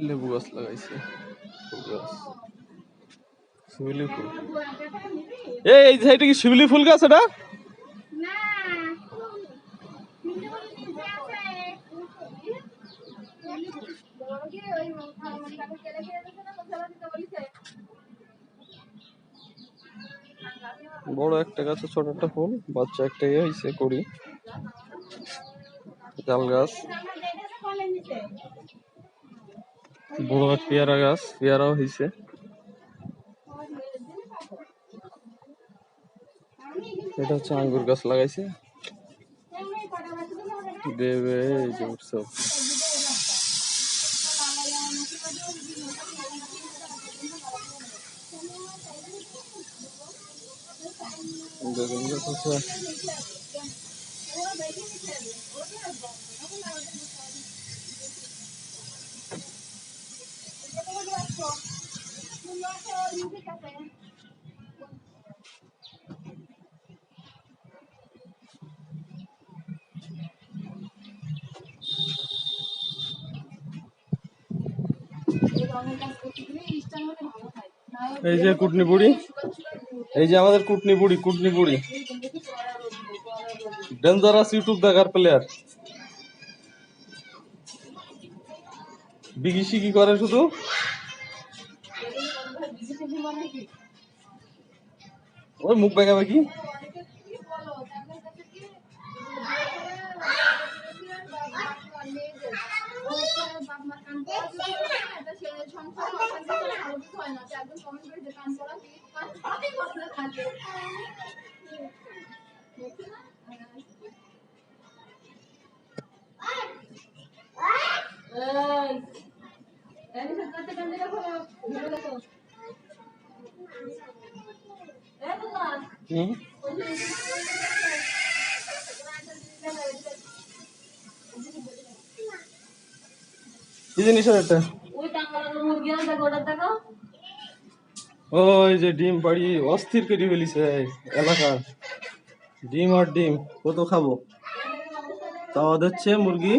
লেবু গাছ লাগাইছে, ফুল গাছ, শিউলি ফুল। এই এটা কি শিউলি ফুল গাছ? এটা বড় একটা গাছে ছোট একটা ফুল, বাচ্চা একটা হয়েছে করি। জাল গাছ, বড় এক পেয়ারা গাছ, পেয়ারাও হয়েছে। এটা হচ্ছে আঙ্গুর গাছ লাগাইছে দেবে এই যে উৎসব। বেগুন গাছ আছে, এই যে কুটনি বুড়ি, এই যে আমাদের কুটনি বুড়ি, কুটনি বুড়ি ডেঞ্জারাস ইউটিউব দেখার প্লেয়ার। বিগিসি কি করে শুধু ওই মুখ বেঁকাবে কি। কি জিনিস এটা? ওই যে ডিম পাড়ি অস্থির করে ফেলিছে এলাকা। ডিম আর ডিম কত খাবো, তাও দিচ্ছে মুরগি।